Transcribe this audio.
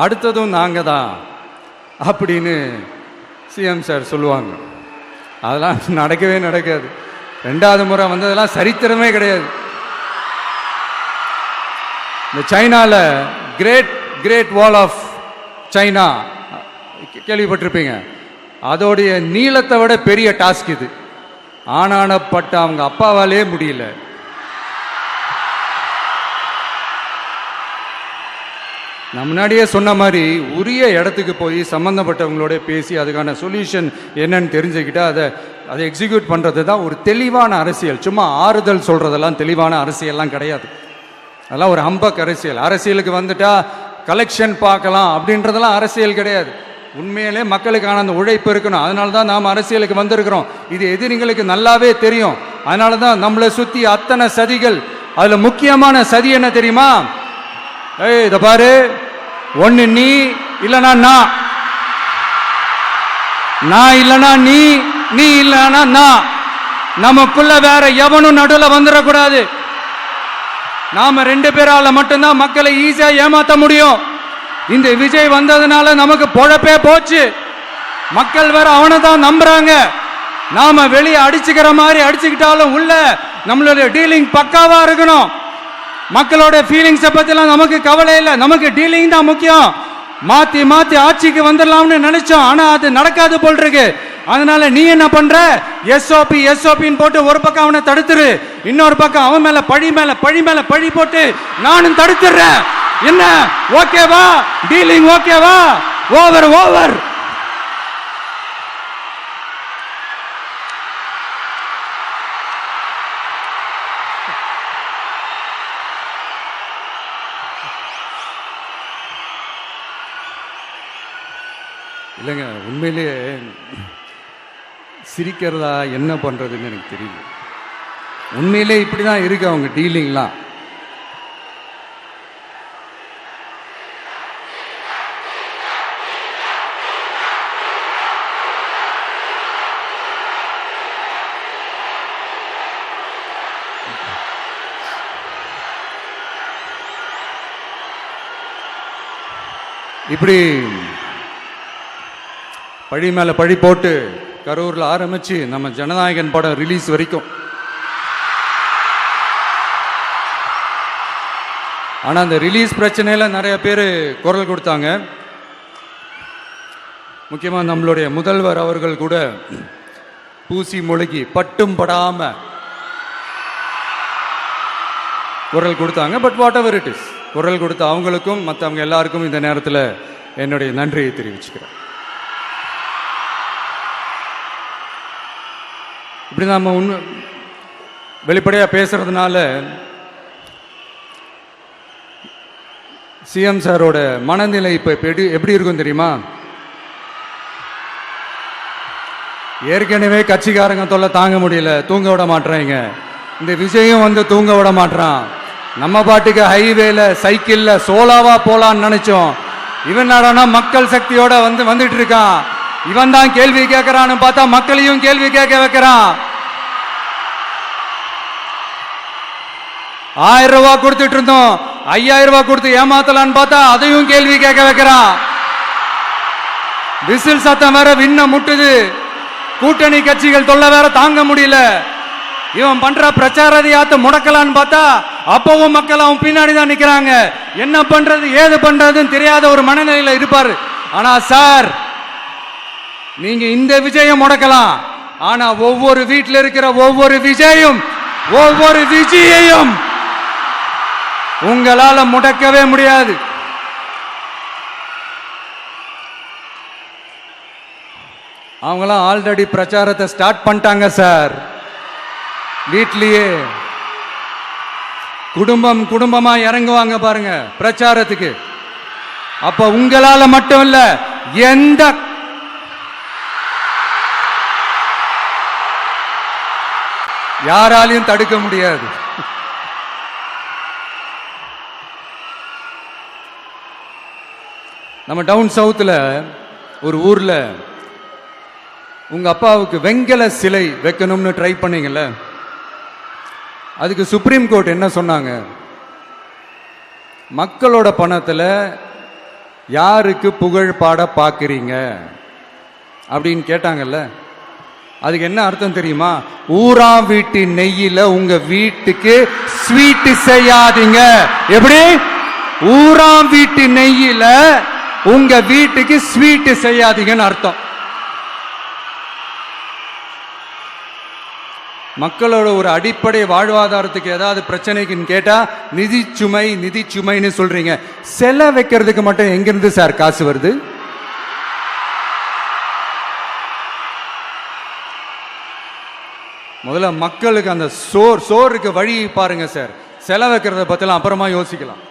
அடுத்ததும் நாங்கள் தான் அப்படின்னு சிஎம் சார் சொல்லுவாங்க. அதெல்லாம் நடக்கவே நடக்காது. 2வது முறை வந்ததெல்லாம் சரித்திரமே கிடையாது. இந்த சைனாவில் கிரேட் வால் ஆஃப் சைனா கேள்விப்பட்டிருப்பீங்க. அதோடைய நீளத்தை விட பெரிய டாஸ்க் இது. ஆனானப்பட்ட அவங்க அப்பாவாலே முடியல. நான் முன்னாடியே சொன்ன மாதிரி உரிய இடத்துக்கு போய் சம்மந்தப்பட்டவங்களோட பேசி அதுக்கான சொல்யூஷன் என்னன்னு தெரிஞ்சுக்கிட்டா அதை எக்ஸிக்யூட் பண்ணுறது தான் ஒரு தெளிவான அரசியல். சும்மா ஆறுதல் சொல்கிறதெல்லாம் தெளிவான அரசியல்லாம் கிடையாது. அதெல்லாம் ஒரு ஹம்பக் அரசியல். அரசியலுக்கு வந்துட்டா கலெக்ஷன் பார்க்கலாம் அப்படின்றதெல்லாம் அரசியல் கிடையாது. உண்மையிலே மக்களுக்கான அந்த உழைப்பு இருக்கணும். அதனால தான் நாம் அரசியலுக்கு வந்திருக்கிறோம். இது எதிரிங்களுக்கு நல்லாவே தெரியும். அதனால தான் நம்மளை சுற்றி அத்தனை சதிகள். அதில் முக்கியமான சதி என்ன தெரியுமா? இதை பாரு, ஒன்று நீ இல்லைனா நான் இல்லைனா நீ இல்லைனா நான். நமக்குள்ள வேற எவனும் நடுவில் வந்துடக்கூடாது. நாம 2 பேரால மட்டும்தான் மக்களை ஈஸியா ஏமாத்த முடியும். இந்த விஜய் வந்ததுனால நமக்கு பொழப்பே போச்சு. மக்கள் வேற அவனை தான் நம்புறாங்க. நாம வெளியே அடிச்சுக்கிற மாதிரி அடிச்சுக்கிட்டாலும் உள்ள நம்மளுடைய டீலிங் பக்காவா இருக்கணும். மக்களோட ஃபீலிங்ஸை பத்திலாம் நமக்கு கவலை இல்லை. நமக்கு டீலிங் தான் முக்கியம். மாத்தி ஆட்சிக்கு வந்துடலாம்னு நினைச்சோம். ஆனா அது நடக்காது போல் இருக்கு. அதனால நீ என்ன பண்ற? எஸ்ஓபின்னு போட்டு ஒரு பக்கம் அவனை தடுத்துரு, இன்னொரு பக்கம் அவன் மேல பழி போட்டு நானும் தடுத்துறேன். என்ன ஓகேவா? டீலிங் ஓகேவா? ஓவர். இல்லைங்க, உண்மையிலேயே சிரிக்கிறதா என்ன பண்றதுன்னு எனக்கு தெரியல. உண்மையிலே இப்படிதான் இருக்கு அவங்க டீலிங்லாம். இப்படி பழி மேல பழி போட்டு கரூர்ல ஆரம்பிச்சு நம்ம ஜனநாயகன் படம் ரிலீஸ் வரைக்கும். ஆனா அந்த ரிலீஸ் பிரச்சனையில நிறைய பேர் குரல் கொடுத்தாங்க. முக்கியமா நம்மளுடைய முதல்வர் அவர்கள் கூட பூசி முழுகி பட்டும் படாம குரல் கொடுத்தாங்க. But what ever it is, குரல் கொடுத்த அவங்களுக்கும் மற்றவங்க எல்லாருக்கும் இந்த நேரத்தில் என்னுடைய நன்றியை தெரிவிச்சுக்கிறேன். இப்படி நம்ம வெளிப்படையாக பேசுறதுனால சிஎம் சாரோட மனநிலை இப்போ எப்படி இருக்கும் தெரியுமா? ஏற்கனவே கட்சிக்காரங்க தொல்லை தாங்க முடியல, தூங்க விட மாட்டேறாங்க. இந்த விஜயும் வந்து தூங்க விட மாட்டான். நம்ம பாட்டுக்கு ஹைவேல சைக்கிள்ல சோலாவா போலான்னு நினைச்சோம். இவன் நாடானா மக்கள் சக்தியோட வந்துட்டு இருக்கான். இவன் தான் கேள்வி கேட்கிறான்னு பார்த்தா மக்களையும் கேள்வி கேட்க வைக்கிறான். 1000 ரூபாய் கொடுத்துட்டு இருந்தோம், 5000 ரூபாய் கொடுத்து ஏமாத்தலான்னு பார்த்தா அதையும் கேள்வி கேட்க வைக்கிறான். விசில் சத்தம் வேற விண்ண முட்டுது. கூட்டணி கட்சிகள் தொல்லை வேற தாங்க முடியல. இவன் பண்ற பிரச்சாரத்தையாத்த முடக்கலான்னு பார்த்தா அப்பவும் மக்கள் அவன் பின்னாடி தான் நிக்கிறாங்க. என்ன பண்றது ஏது பண்றதுன்னு தெரியாத ஒரு மனநிலையில இருப்பாரு. ஆனா சார், நீங்க இந்த விஜயம் முடக்கலாம். ஆனா ஒவ்வொரு வீட்டில் இருக்கிற ஒவ்வொரு விஜயையும் உங்களால முடக்கவே முடியாது. அவங்களாம் ஆல்ரெடி பிரச்சாரத்தை ஸ்டார்ட் பண்ணிட்டாங்க சார். வீட்லயே குடும்பமா இறங்குவாங்க பாருங்க பிரச்சாரத்துக்கு. அப்ப உங்களால மட்டும் இல்ல, எந்த யாராலையும் தடுக்க முடியாது. நம்ம டவுன் சவுத்துல ஒரு ஊர்ல உங்க அப்பாவுக்கு வெங்கல சிலை வைக்கணும்னு ட்ரை பண்ணீங்கல்ல, அதுக்கு சுப்ரீம் கோர்ட் என்ன சொன்னாங்க? மக்களோட பணத்துல யாருக்கு புகழ் பாட பார்க்குறீங்க அப்படின்னு கேட்டாங்கல்ல, அதுக்கு என்ன அர்த்தம் தெரியுமா? ஊராம் வீட்டு நெய்யில உங்க வீட்டுக்கு ஸ்வீட் செய்யாதீங்க. எப்படி? ஊராம் வீட்டு நெய்யில உங்க வீட்டுக்கு ஸ்வீட் செய்யாதீங்கன்னு அர்த்தம். மக்களோட ஒரு அடிப்படை வாழ்வாதாரத்துக்கு ஏதாவது பிரச்சனைக்குன்னு கேட்டா நிதி சுமைன்னு சொல்றீங்க. செல வைக்கிறதுக்கு மட்டும் எங்கிருந்து சார் காசு வருது? முதல்ல மக்களுக்கு அந்த சோறுக்கு வழி பாருங்க சார். செல வைக்கிறத பத்திலாம் அப்புறமா யோசிக்கலாம்.